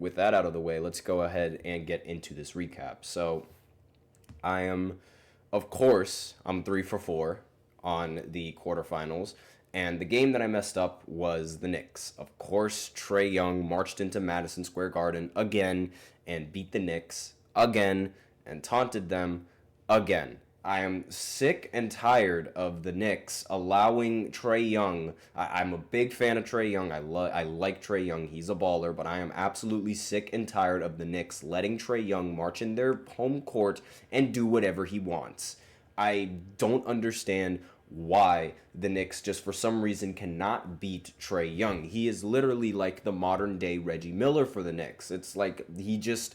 with that out of the way, let's go ahead and get into this recap. So, I am, of course, I'm 3 for 4 on the quarterfinals. And the game that I messed up was the Knicks. Of course, Trae Young marched into Madison Square Garden again and beat the Knicks again and taunted them again. I am sick and tired of the Knicks allowing Trae Young. I'm a big fan of Trae Young. I like Trae Young. He's a baller, but I am absolutely sick and tired of the Knicks letting Trae Young march in their home court and do whatever he wants. I don't understand why the Knicks just for some reason cannot beat Trae Young. He is literally like the modern day Reggie Miller for the Knicks. It's like he just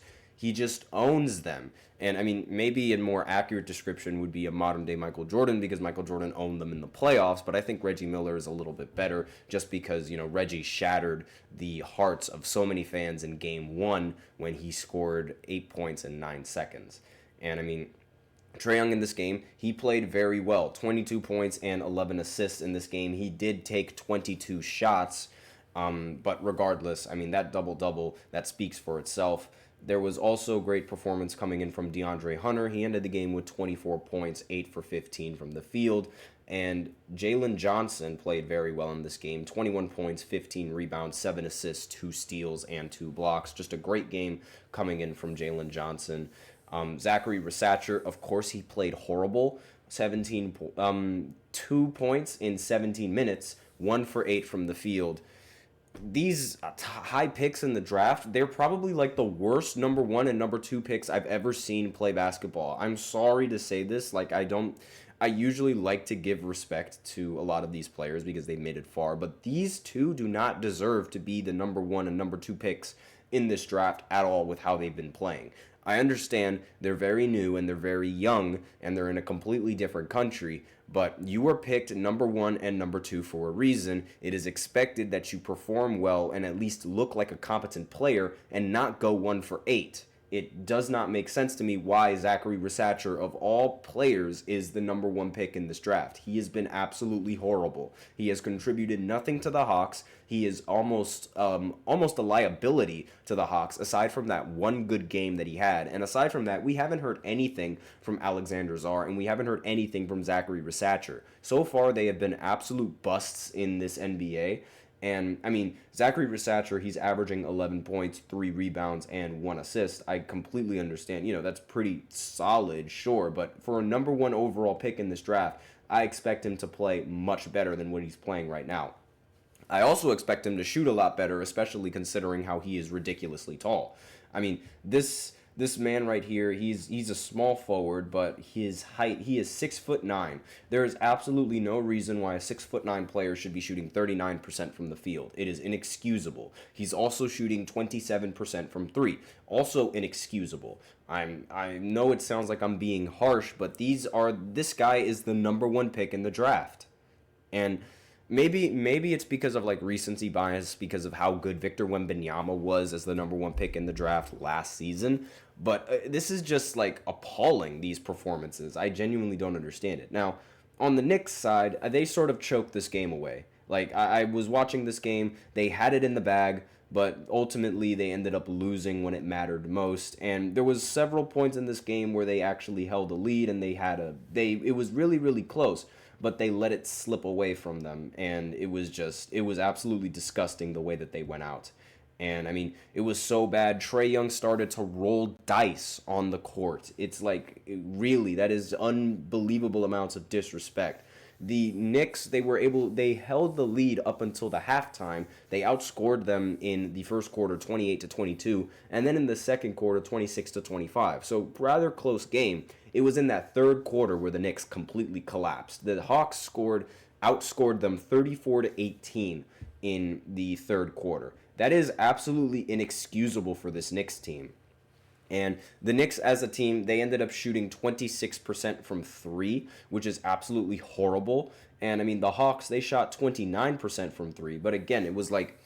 owns them. And I mean, maybe a more accurate description would be a modern day Michael Jordan because Michael Jordan owned them in the playoffs, but I think Reggie Miller is a little bit better just because, Reggie shattered the hearts of so many fans in game 1 when he scored 8 points in 9 seconds. And I mean, Trae Young in this game, he played very well. 22 points and 11 assists in this game. He did take 22 shots, but regardless, I mean, that double-double, that speaks for itself. There was also great performance coming in from DeAndre Hunter. He ended the game with 24 points, 8 for 15 from the field. And Jalen Johnson played very well in this game. 21 points, 15 rebounds, 7 assists, 2 steals, and 2 blocks. Just a great game coming in from Jalen Johnson. Zachary Rasacher, of course, he played horrible. 2 points in 17 minutes, 1 for 8 from the field. These high picks in the draft, they're probably like the worst number 1 and number 2 picks I've ever seen play basketball. I'm sorry to say this, I usually like to give respect to a lot of these players because they made it far, but these two do not deserve to be the number 1 and number 2 picks in this draft at all with how they've been playing. I understand they're very new and they're very young and they're in a completely different country, but you were picked number 1 and number 2 for a reason. It is expected that you perform well and at least look like a competent player and not go 1 for 8. It does not make sense to me why Zachary Rasacher, of all players, is the number 1 pick in this draft. He has been absolutely horrible. He has contributed nothing to the Hawks. He is almost a liability to the Hawks, aside from that one good game that he had. And aside from that, we haven't heard anything from Alexander Czar, and we haven't heard anything from Zachary Rasacher. So far, they have been absolute busts in this NBA. And, I mean, Zachary Rasacher, he's averaging 11 points, 3 rebounds, and 1 assist. I completely understand. That's pretty solid, sure. But for a number 1 overall pick in this draft, I expect him to play much better than what he's playing right now. I also expect him to shoot a lot better, especially considering how he is ridiculously tall. I mean, this man right here, he's a small forward, but his height, he is 6'9". There is absolutely no reason why a 6'9" player should be shooting 39% from the field. It is inexcusable. He's also shooting 27% from 3. Also inexcusable. I know it sounds like I'm being harsh, but this guy is the number 1 pick in the draft. And maybe it's because of like recency bias because of how good Victor Wembanyama was as the number 1 pick in the draft last season, but this is just like appalling, these performances. I genuinely don't understand it. Now, on the Knicks side, they sort of choked this game away. Like I was watching this game, they had it in the bag, but ultimately they ended up losing when it mattered most. And there was several points in this game where they actually held a lead and it was really really close, but they let it slip away from them, and it was absolutely disgusting the way that they went out. And I mean, it was so bad. Trae Young started to roll dice on the court. It's like, really, that is unbelievable amounts of disrespect. The Knicks, they held the lead up until the halftime. They outscored them in the first quarter 28-22, and then in the second quarter 26-25. So rather close game. It was in that third quarter where the Knicks completely collapsed. The Hawks outscored them 34-18 in the third quarter. That is absolutely inexcusable for this Knicks team. And the Knicks as a team, they ended up shooting 26% from 3, which is absolutely horrible. And I mean, the Hawks, they shot 29% from 3. But again, it was like,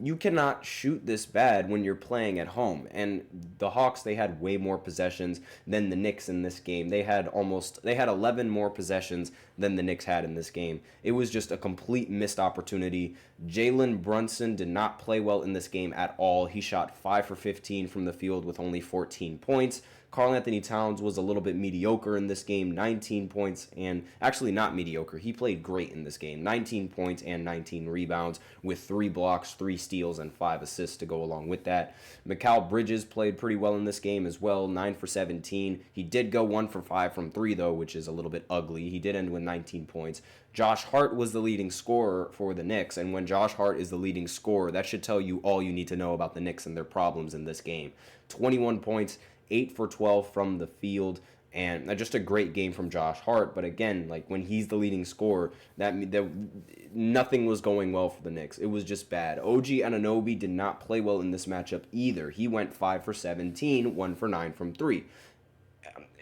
you cannot shoot this bad when you're playing at home. And the Hawks, they had way more possessions than the Knicks in this game. They had 11 more possessions than the Knicks had in this game. It was just a complete missed opportunity. Jalen Brunson did not play well in this game at all. He shot 5 for 15 from the field with only 14 points. Karl Anthony Towns was a little bit mediocre in this game, 19 points, and actually not mediocre. He played great in this game, 19 points and 19 rebounds with 3 blocks, 3 steals, and 5 assists to go along with that. Mikal Bridges played pretty well in this game as well, 9 for 17. He did go 1 for 5 from 3, though, which is a little bit ugly. He did end with 19 points. Josh Hart was the leading scorer for the Knicks, and when Josh Hart is the leading scorer, that should tell you all you need to know about the Knicks and their problems in this game. 21 points, 8 for 12 from the field, and just a great game from Josh Hart. But again, like when he's the leading scorer, that nothing was going well for the Knicks. It was just bad. OG Anunoby did not play well in this matchup either. He went 5 for 17, 1 for 9 from 3.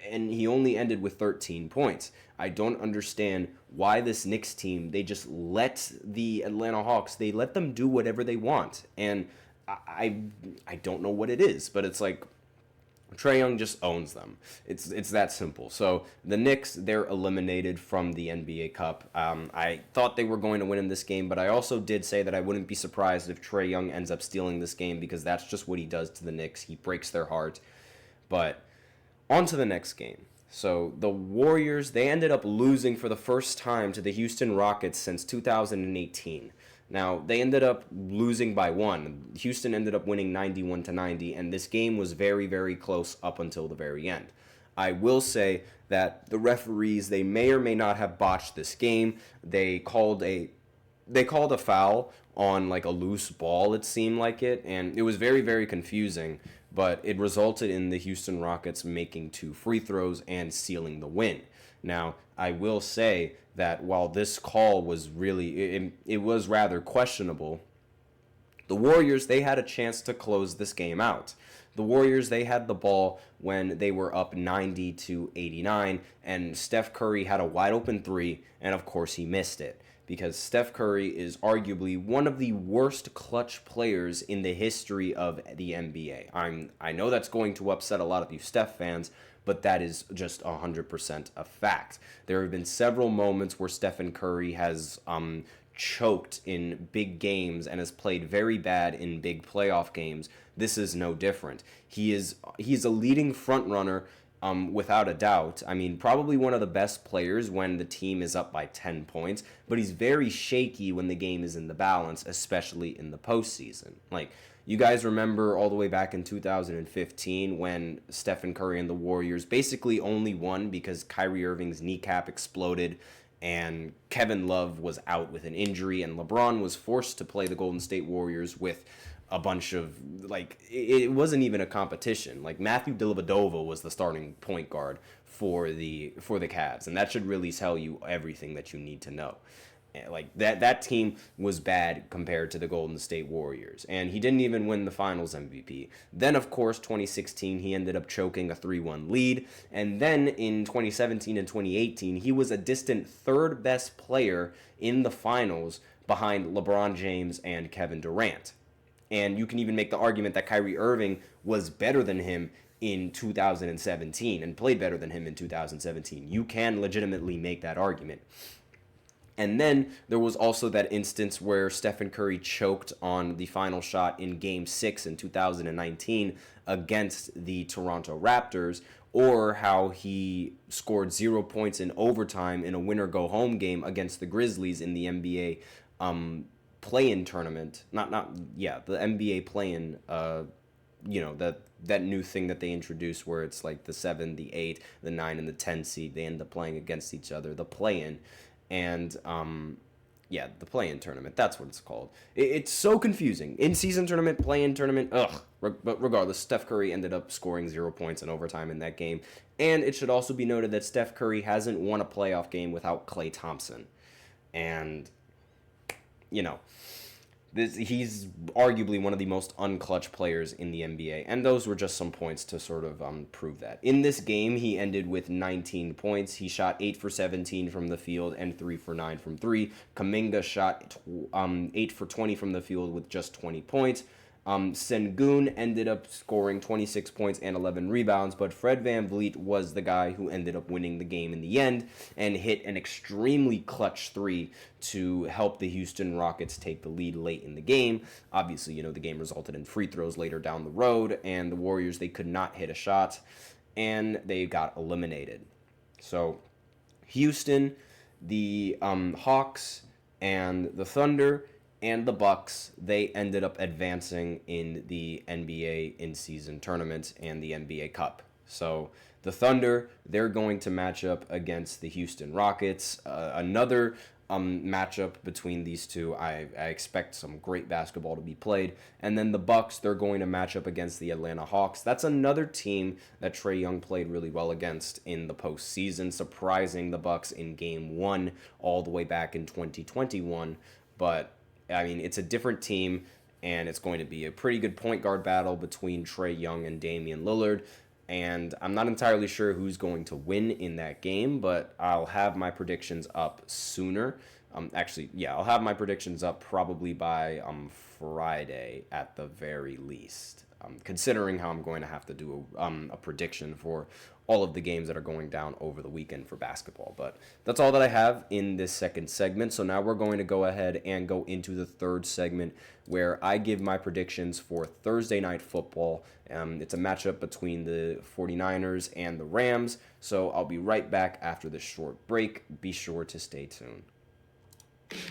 And he only ended with 13 points. I don't understand why this Knicks team, they just let the Atlanta Hawks, they let them do whatever they want. And I don't know what it is, but it's like Trae Young just owns them. It's that simple. So the Knicks, they're eliminated from the NBA Cup. I thought they were going to win in this game, but I also did say that I wouldn't be surprised if Trae Young ends up stealing this game because that's just what he does to the Knicks. He breaks their heart. But on to the next game. So the Warriors, they ended up losing for the first time to the Houston Rockets since 2018. Now, they ended up losing by 1. Houston ended up winning 91-90, and this game was very, very close up until the very end. I will say that the referees, they may or may not have botched this game. They called a foul on like a loose ball, it seemed like it, and it was very, very confusing, but it resulted in the Houston Rockets making 2 free throws and sealing the win. Now, I will say that while this call was really, it was rather questionable, the Warriors, they had a chance to close this game out. The Warriors, they had the ball when they were up 90-89, and Steph Curry had a wide open 3, and of course he missed it. Because Steph Curry is arguably one of the worst clutch players in the history of the NBA. I know that's going to upset a lot of you Steph fans, but that is just 100% a fact. There have been several moments where Stephen Curry has choked in big games and has played very bad in big playoff games. This is no different. He's a leading front runner without a doubt. I mean, probably one of the best players when the team is up by 10 points, but he's very shaky when the game is in the balance, especially in the postseason. Like, you guys remember all the way back in 2015 when Stephen Curry and the Warriors basically only won because Kyrie Irving's kneecap exploded and Kevin Love was out with an injury and LeBron was forced to play the Golden State Warriors with a bunch of, like, it wasn't even a competition. Like, Matthew Dellavedova was the starting point guard for the Cavs, and that should really tell you everything that you need to know. Like, that team was bad compared to the Golden State Warriors, and he didn't even win the Finals MVP. Then, of course, 2016, he ended up choking a 3-1 lead, and then in 2017 and 2018, he was a distant third best player in the Finals behind LeBron James and Kevin Durant. And you can even make the argument that Kyrie Irving was better than him in 2017 and played better than him in 2017. You can legitimately make that argument. And then there was also that instance where Stephen Curry choked on the final shot in Game 6 in 2019 against the Toronto Raptors, or how he scored 0 points in overtime in a winner-go-home game against the Grizzlies in the NBA play-in tournament. The NBA play-in, that new thing that they introduced where it's like the 7, the 8, the 9, and the 10 seed, they end up playing against each other, the play-in. And, the play-in tournament, that's what it's called. It's so confusing. In-season tournament, play-in tournament, ugh. But regardless, Steph Curry ended up scoring 0 points in overtime in that game. And it should also be noted that Steph Curry hasn't won a playoff game without Klay Thompson. And, He's arguably one of the most unclutch players in the NBA, and those were just some points to sort of prove that. In this game, he ended with 19 points. He shot 8 for 17 from the field and 3 for 9 from 3. Kuminga shot 8 for 20 from the field with just 20 points. Sengun ended up scoring 26 points and 11 rebounds, but Fred VanVleet was the guy who ended up winning the game in the end and hit an extremely clutch three to help the Houston Rockets take the lead late in the game. Obviously, the game resulted in free throws later down the road, and the Warriors, they could not hit a shot, and they got eliminated. So, Houston, the Hawks, and the Thunder, and the Bucks, they ended up advancing in the NBA in-season tournament and the NBA Cup. So the Thunder, they're going to match up against the Houston Rockets. Another matchup between these two. I expect some great basketball to be played. And then the Bucks, they're going to match up against the Atlanta Hawks. That's another team that Trae Young played really well against in the postseason, surprising the Bucks in Game 1 all the way back in 2021. But I mean, it's a different team, and it's going to be a pretty good point guard battle between Trae Young and Damian Lillard. And I'm not entirely sure who's going to win in that game, but I'll have my predictions up sooner. I'll have my predictions up probably by Friday at the very least. Considering how I'm going to have to do a prediction for all of the games that are going down over the weekend for basketball. But that's all that I have in this second segment. So now we're going to go ahead and go into the third segment where I give my predictions for Thursday Night Football. It's a matchup between the 49ers and the Rams. So I'll be right back after this short break. Be sure to stay tuned.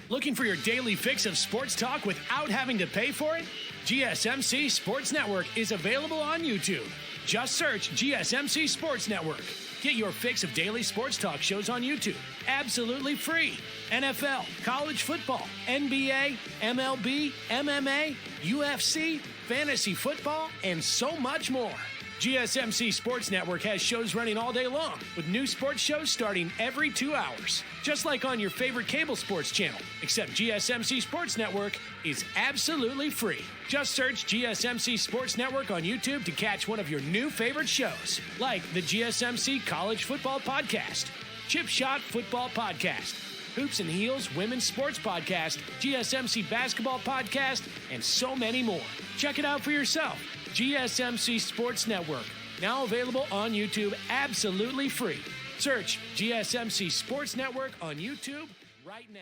Looking for your daily fix of sports talk without having to pay for it? GSMC Sports Network is available on YouTube. Just search GSMC Sports Network. Get your fix of daily sports talk shows on YouTube, absolutely free. NFL, college football, NBA, MLB, MMA, UFC, fantasy football, and so much more. GSMC Sports Network has shows running all day long, with new sports shows starting every 2 hours. Just like on your favorite cable sports channel, except GSMC Sports Network is absolutely free. Just search GSMC Sports Network on YouTube to catch one of your new favorite shows, like the GSMC College Football Podcast, Chip Shot Football Podcast, Hoops and Heels Women's Sports Podcast, GSMC Basketball Podcast, and so many more. Check it out for yourself. GSMC Sports Network, now available on YouTube absolutely free. Search GSMC Sports Network on YouTube right now.